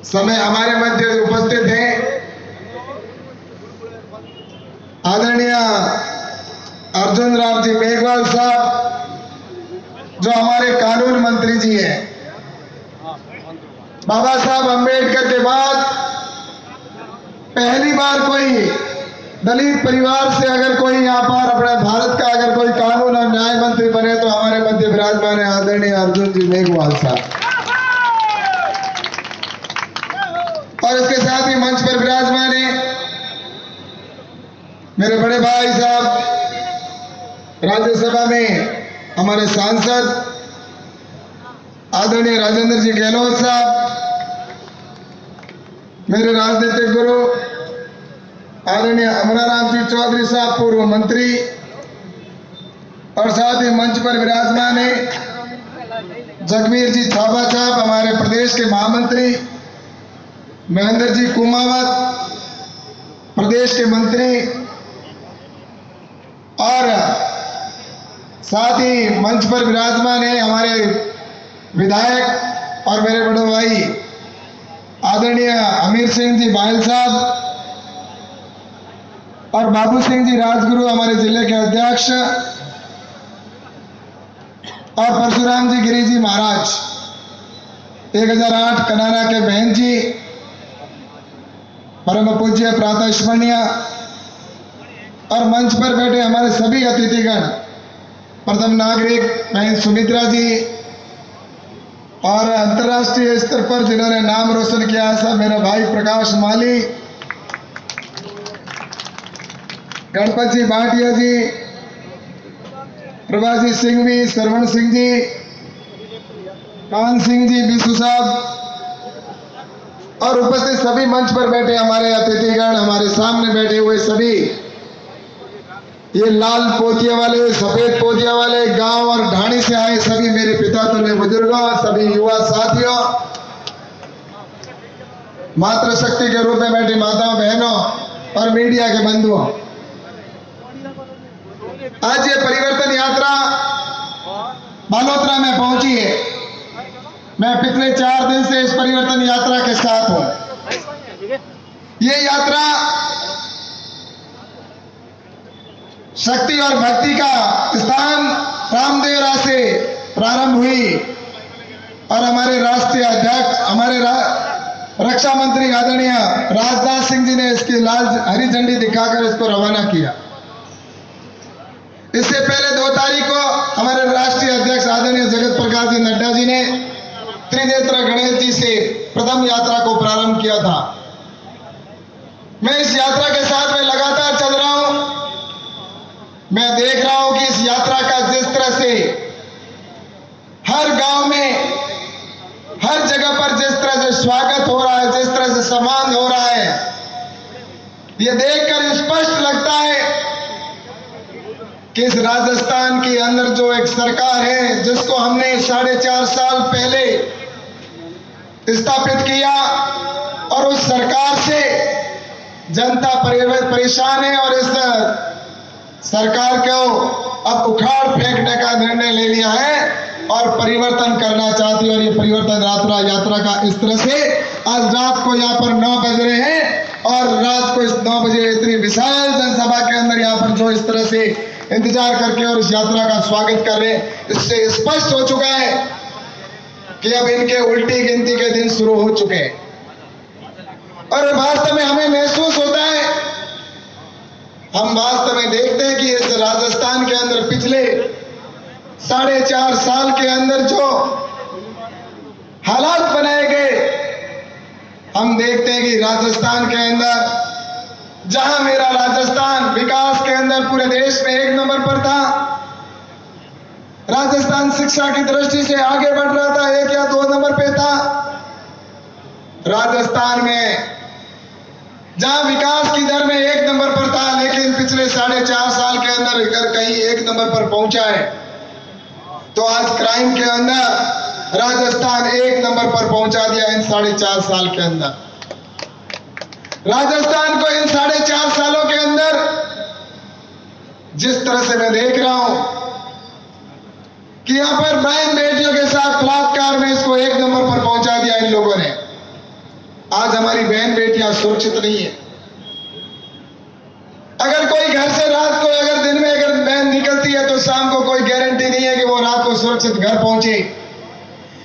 समय हमारे मध्य उपस्थित हैं आदरणीय अर्जुन राम जी मेघवाल साहब, जो हमारे कानून मंत्री जी हैं। बाबा साहब अंबेडकर के बाद पहली बार कोई दलित परिवार से अगर कोई यहाँ पर अपने भारत का अगर कोई कानून और न्याय मंत्री बने तो हमारे मध्य विराजमान है आदरणीय अर्जुन जी मेघवाल साहब। और इसके साथ ही मंच पर विराजमान है मेरे बड़े भाई साहब, राज्यसभा में हमारे सांसद आदरणीय राजेंद्र जी गहलोत साहब, मेरे राजनीतिक गुरु आदरणीय अमराराम जी चौधरी साहब, पूर्व मंत्री, और साथ ही मंच पर विराजमान है जगमीर जी छाबा साहब, हमारे प्रदेश के महामंत्री, महेंद्र जी कुमावत, प्रदेश के मंत्री, और साथ ही मंच पर विराजमान है हमारे विधायक और मेरे बड़े भाई आदरणीय अमीर सिंह जी बायल साहब और बाबू सिंह जी राजगुरु, हमारे जिले के अध्यक्ष, और परशुराम जी गिरी जी महाराज 1008 कनारा के बहन जी, परम पूज्य प्रातः स्मरणीय, और मंच पर बैठे हमारे सभी अतिथिगण, प्रथम नागरिक बहन सुमित्रा जी, और अंतर्राष्ट्रीय स्तर पर जिन्होंने नाम रोशन किया है सब मेरा भाई प्रकाश माली, गणपत जी भाटिया जी, प्रभाजी सिंह भी, सरवण सिंह जी, कान सिंह जी, बिशु साहब, और उपस्थित सभी मंच पर बैठे हमारे अतिथिगण, हमारे सामने बैठे हुए सभी, ये लाल पोतिया वाले, सफेद पोतिया वाले, गांव और ढाणी से आए सभी मेरे पिता तुल्य बुजुर्गों, सभी युवा साथियों, मातृशक्ति के रूप में बैठी माताओं बहनों और मीडिया के बंधुओं, आज ये परिवर्तन यात्रा बालोतरा में पहुंची है। मैं पिछले 4 दिन से इस परिवर्तन यात्रा के साथ हूं। ये यात्रा शक्ति और भक्ति का स्थान रामदेवरा से प्रारंभ हुई और हमारे राष्ट्रीय अध्यक्ष, हमारे रक्षा मंत्री आदरणीय राजनाथ सिंह जी ने इसकी लाल हरी झंडी दिखाकर इसको रवाना किया। इससे पहले 2 तारीख को हमारे राष्ट्रीय अध्यक्ष आदरणीय जगत प्रकाश जी नड्डा जी ने त्रिनेत्र गणेश जी से प्रथम यात्रा को प्रारंभ किया था। मैं इस यात्रा के साथ में लगातार चल रहा हूं। मैं देख रहा हूं कि इस यात्रा का जिस तरह से हर गांव में, हर जगह पर जिस तरह से स्वागत हो रहा है, जिस तरह से सम्मान हो रहा है, ये देखकर स्पष्ट लगता है कि इस राजस्थान के अंदर जो एक सरकार है जिसको हमने 4.5 साल पहले स्थापित किया, और उस सरकार से जनता परेशान है, और इस सरकार को अब उखाड़ फेंकने का निर्णय ले लिया है और परिवर्तन करना चाहती है। और ये परिवर्तन यात्रा का इस तरह से आज रात को यहाँ पर 9 बज रहे हैं, और रात को इस 9 बजे इतनी विशाल जनसभा के अंदर यहाँ पर जो इस तरह से इंतजार करके और इस यात्रा का स्वागत कर रहे हैं, इससे स्पष्ट हो चुका है कि अब इनके उल्टी गिनती के दिन शुरू हो चुके हैं। और वास्तव में हमें महसूस होता है, हम वास्तव में देखते हैं कि इस राजस्थान के अंदर पिछले 4.5 साल के अंदर जो हालात बनाए गए, हम देखते हैं कि राजस्थान के अंदर, जहां मेरा राजस्थान विकास के अंदर पूरे देश में 1 नंबर पर था, राजस्थान शिक्षा की दृष्टि से आगे बढ़ रहा था, 1 या 2 नंबर पे था। राजस्थान में जहां विकास की दर में 1 नंबर पर था, लेकिन पिछले 4.5 साल के अंदर अगर कहीं 1 नंबर पर पहुंचा है तो आज क्राइम के अंदर राजस्थान 1 नंबर पर पहुंचा दिया इन 4.5 साल के अंदर। राजस्थान को इन 4.5 सालों के अंदर जिस तरह से मैं देख रहा हूं कि यहां पर बहन बेटियों के साथ बलात्कार में इसको 1 नंबर पर पहुंचा दिया इन लोगों ने। हमारी बहन बेटियां सुरक्षित नहीं है। अगर कोई घर से रात को, अगर दिन में अगर बहन निकलती है तो शाम को कोई गारंटी नहीं है कि वो रात को सुरक्षित घर पहुंचे,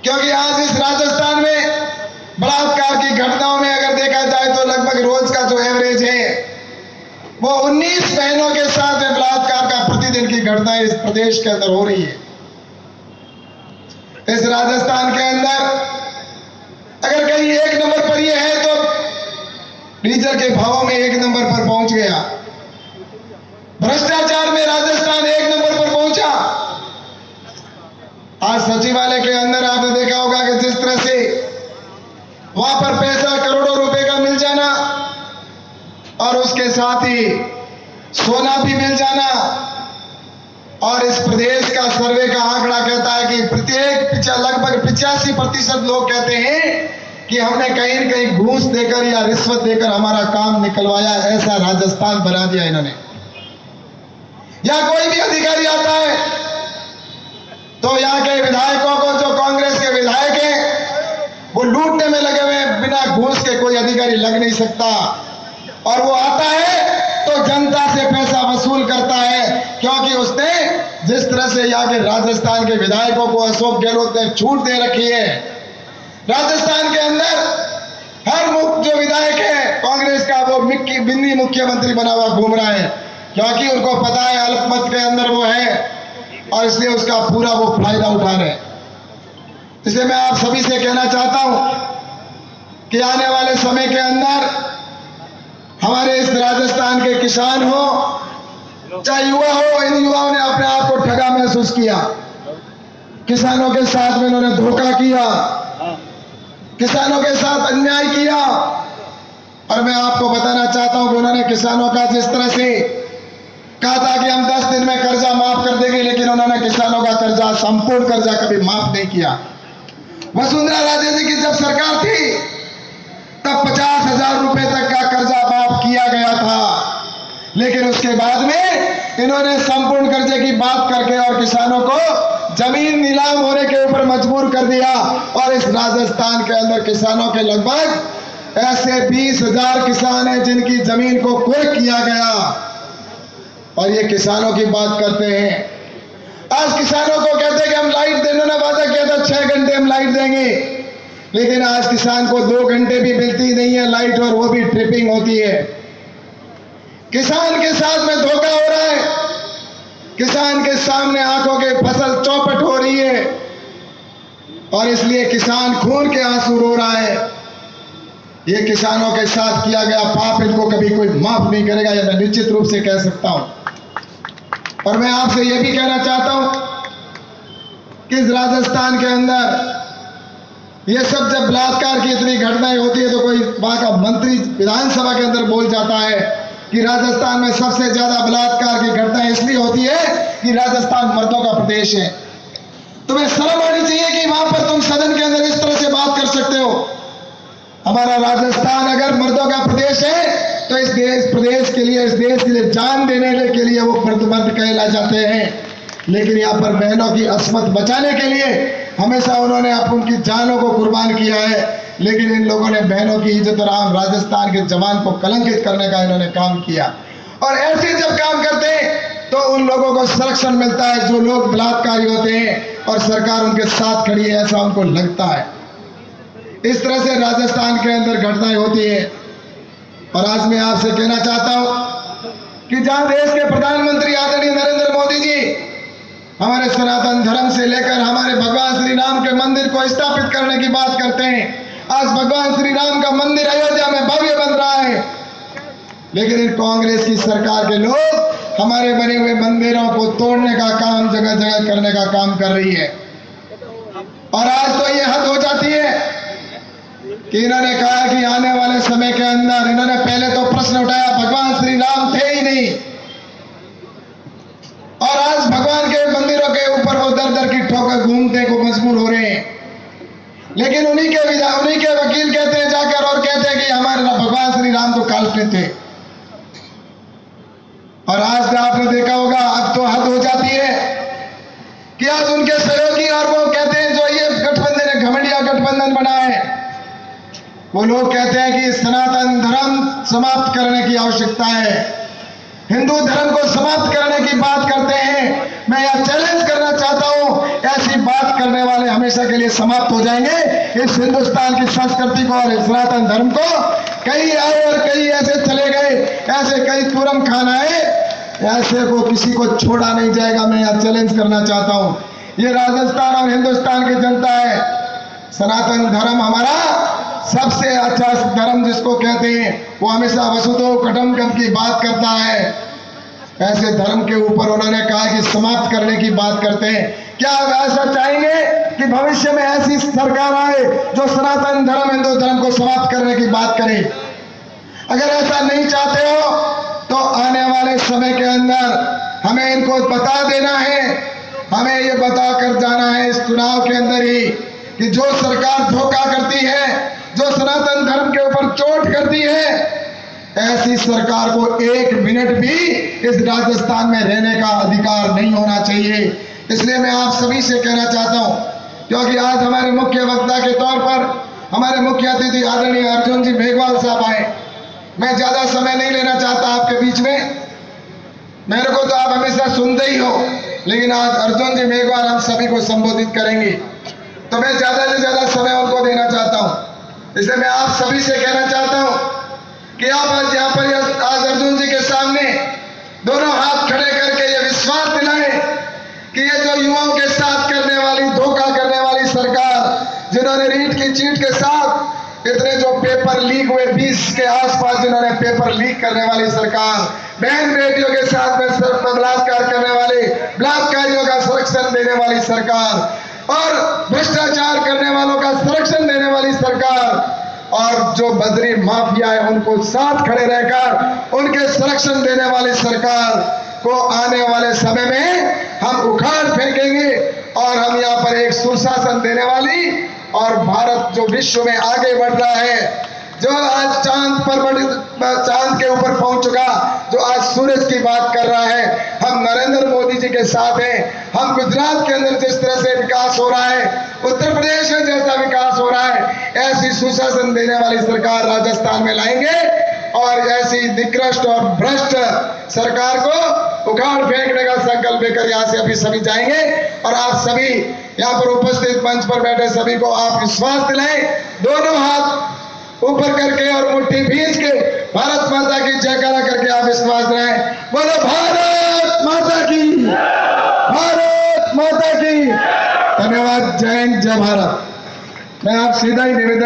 क्योंकि आज इस राजस्थान में बलात्कार की घटनाओं में अगर देखा जाए तो लगभग रोज का जो एवरेज है वो 19 बहनों के साथ में बलात्कार का प्रतिदिन की घटनाएं इस प्रदेश के अंदर हो रही है। इस राजस्थान के अंदर अगर कहीं एक नंबर पर यह है तो डीजल के भावों में एक नंबर पर पहुंच गया। भ्रष्टाचार में राजस्थान एक नंबर पर पहुंचा। आज सचिवालय के अंदर आपने देखा होगा कि जिस तरह से वहां पर पैसा करोड़ों रुपए का मिल जाना और उसके साथ ही सोना भी मिल जाना, और इस प्रदेश का सर्वे का आंकड़ा कहता है कि प्रत्येक लगभग 85% लोग कहते हैं कि हमने कहीं न कहीं घूस देकर या रिश्वत देकर हमारा काम निकलवाया। ऐसा राजस्थान बना दिया इन्होंने। या कोई भी अधिकारी आता है तो यहाँ के विधायकों को, जो कांग्रेस के विधायक हैं, वो लूटने में लगे हुए, बिना घूस के कोई अधिकारी लग नहीं सकता। और वो आता है तो जनता से पैसा वसूल करता है, क्योंकि उसने जिस तरह से यहाँ के राजस्थान के विधायकों को अशोक गहलोत ने छूट दे रखी है। राजस्थान के अंदर हर जो विधायक है कांग्रेस का, वो बिन्नी मुख्यमंत्री बना हुआ घूम रहा है, क्योंकि उनको पता है अल्पमत के अंदर वो है और इसलिए उसका पूरा वो फायदा उठा रहे हैं। इसलिए मैं आप सभी से कहना चाहता हूं कि आने वाले समय के अंदर हमारे इस राजस्थान के किसान हो चाहे युवा हो, इन युवाओं ने अपने आप को ठगा महसूस किया। किसानों के साथ में इन्होंने धोखा किया, किसानों के साथ अन्याय किया। और मैं आपको बताना चाहता हूं कि उन्होंने किसानों का जिस तरह से कहा था कि हम 10 दिन में कर्जा माफ कर देंगे, लेकिन उन्होंने किसानों का कर्जा, संपूर्ण कर्जा कभी माफ नहीं किया। वसुंधरा राजे जी की जब सरकार थी तब 50,000 रुपए तक का कर्जा माफ किया गया था, लेकिन उसके बाद में इन्होंने संपूर्ण कर्जे की बात करके और किसानों को जमीन नीलाम होने के ऊपर मजबूर कर दिया। और इस राजस्थान के अंदर किसानों के लगभग ऐसे 20,000 किसान हैं जिनकी जमीन को कुर्क किया गया। और ये किसानों की बात करते हैं। आज किसानों को कहते हैं कि हम लाइट देने ने वादा किया था 6 घंटे हम लाइट देंगे, लेकिन आज किसान को 2 घंटे भी मिलती नहीं है लाइट, और वो भी ट्रिपिंग होती है। किसान के साथ में धोखा हो रहा है, किसान के सामने आंखों के फसल चौपट हो रही है, और इसलिए किसान खून के आंसू रो रहा है। ये किसानों के साथ किया गया पाप इनको कभी कोई माफ नहीं करेगा, यह मैं निश्चित रूप से कह सकता हूं। और मैं आपसे यह भी कहना चाहता हूं कि इस राजस्थान के अंदर ये सब जब बलात्कार की इतनी घटनाएं होती है तो कोई वहां का मंत्री विधानसभा के अंदर बोल जाता है कि राजस्थान में सबसे ज्यादा बलात्कार की घटनाएं इसलिए होती है कि राजस्थान मर्दों का प्रदेश है। तुम्हें शर्म आनी चाहिए कि वहां पर तुम सदन के अंदर इस तरह से बात कर सकते हो। हमारा राजस्थान अगर मर्दों का प्रदेश है तो इस प्रदेश के लिए, इस देश के लिए जान देने के लिए वो मर्द कहला जाते हैं, लेकिन यहाँ पर बहनों की अस्मत बचाने के लिए हमेशा उन्होंने उनकी जानों को कुर्बान किया है। लेकिन इन लोगों ने बहनों की इज्जत और आम राजस्थान के जवान को कलंकित करने का इन्होंने काम किया। और ऐसे जब काम करते हैं तो उन लोगों को संरक्षण मिलता है जो लोग बलात्कारी होते हैं, और सरकार उनके साथ खड़ी है ऐसा उनको लगता है। इस तरह से राजस्थान के अंदर घटनाएं होती है। और आज मैं आपसे कहना चाहता हूं कि जहां देश के प्रधानमंत्री आदरणीय नरेंद्र मोदी जी हमारे सनातन धर्म से लेकर हमारे भगवान श्री राम के मंदिर को स्थापित करने की बात करते हैं, आज भगवान श्री राम का मंदिर अयोध्या में भव्य बन रहा है, लेकिन इन कांग्रेस की सरकार के लोग हमारे बने हुए मंदिरों को तोड़ने का काम जगह जगह करने का काम कर रही है। और आज तो ये हद हो जाती है कि इन्होंने कहा कि आने वाले समय के अंदर, इन्होंने पहले तो प्रश्न उठाया भगवान श्री राम थे ही नहीं, और आज भगवान के मंदिरों के ऊपर वो दर दर की ठोकर घूमने को मजबूर हो रहे हैं। लेकिन उन्हीं के वकील कहते हैं जाकर और कहते हैं कि हमारे भगवान श्री राम तो काल्पनिक थे। और आज आपने देखा होगा अब तो हद हो जाती है कि आज उनके सहयोगी और वो कहते हैं जो ये गठबंधन है, घमंडिया गठबंधन बना है, वो लोग कहते हैं कि सनातन धर्म समाप्त करने की आवश्यकता है, हिंदू धर्म को समाप्त करने की बात करते हैं। मैं यह चैलेंज करना चाहता हूं, ऐसी बात करने वाले हमेशा के लिए समाप्त हो जाएंगे। इस हिंदुस्तान की संस्कृति को और सनातन धर्म को कई आए और कई ऐसे चले गए, ऐसे कई तुरम खान आए, ऐसे को किसी को छोड़ा नहीं जाएगा। मैं यह चैलेंज करना चाहता हूं। ये राजस्थान और हिंदुस्तान की जनता है। सनातन धर्म हमारा सबसे अच्छा धर्म जिसको कहते हैं, वो हमेशा वसुधैव कुटुंबकम की बात करता है। ऐसे धर्म के ऊपर उन्होंने कहा कि समाप्त करने की बात करते हैं। क्या आप ऐसा चाहेंगे कि भविष्य में ऐसी सरकार आए जो सनातन धर्म हिंदू धर्म को समाप्त करने की बात करे? अगर ऐसा नहीं चाहते हो तो आने वाले समय के अंदर हमें इनको बता देना है, हमें ये बता कर जाना है इस चुनाव के अंदर ही कि जो सरकार धोखा करती है, जो सनातन धर्म के ऊपर चोट करती है, ऐसी सरकार को एक मिनट भी इस राजस्थान में रहने का अधिकार नहीं होना चाहिए। इसलिए मैं आप सभी से कहना चाहता हूं, क्योंकि आज हमारे मुख्य वक्ता के तौर पर हमारे मुख्य अतिथि आदरणीय अर्जुन जी मेघवाल साहब आए। मैं ज्यादा समय नहीं लेना चाहता आपके बीच में, मेरे को तो आप हमेशा सुनते ही हो, लेकिन आज अर्जुन जी मेघवाल हम सभी को संबोधित करेंगे, तो मैं ज्यादा से ज्यादा समय उनको देना चाहता हूं। इसलिए मैं आप सभी से कहना चाहता हूं कि आप आज यहाँ पर आज अर्जुन जी के सामने दोनों हाथ खड़े करके ये विश्वास दिलाएं कि ये जो युवाओं के साथ करने वाली, धोखा करने वाली सरकार, जिन्होंने रीट की चीट के साथ इतने जो पेपर लीक हुए 20 के आसपास, जिन्होंने पेपर लीक करने वाली सरकार, बहन बेटियों के साथ में बलात्कार करने वाले बलात्कारियों का संरक्षण देने वाली सरकार और भ्रष्टाचार करने वालों का संरक्षण देने वाली सरकार और जो बदरी माफिया है उनको साथ खड़े रहकर उनके संरक्षण देने वाली सरकार को आने वाले समय में हम उखाड़ फेंकेंगे और हम यहाँ पर एक सुशासन देने वाली और भारत जो विश्व में आगे बढ़ रहा है, जो आज चांद के ऊपर पहुंच चुका, जो आज सूरज की बात कर रहा है, हम नरेंद्र मोदी जी के साथ हैं। हम गुजरात के अंदर जिस तरह से विकास हो रहा है, उत्तर प्रदेश में जैसा विकास हो रहा है, ऐसी सुशासन देने वाली सरकार राजस्थान में लाएंगे और ऐसी निकृष्ट और भ्रष्ट सरकार को उखाड़ फेंकने का संकल्प लेकर यहाँ से अभी सभी जाएंगे। और आप सभी यहाँ पर उपस्थित मंच पर बैठे सभी को आप विश्वास दिलाएं, दोनों हाथ ऊपर करके और मुट्ठी भींच के भारत माता की जयकारा करके आप विश्वास दिलाएं। बोलो भारत माता की, भारत माता की। धन्यवाद। जय हिंद, जय भारत। मैं आप सीधा ही निवेदन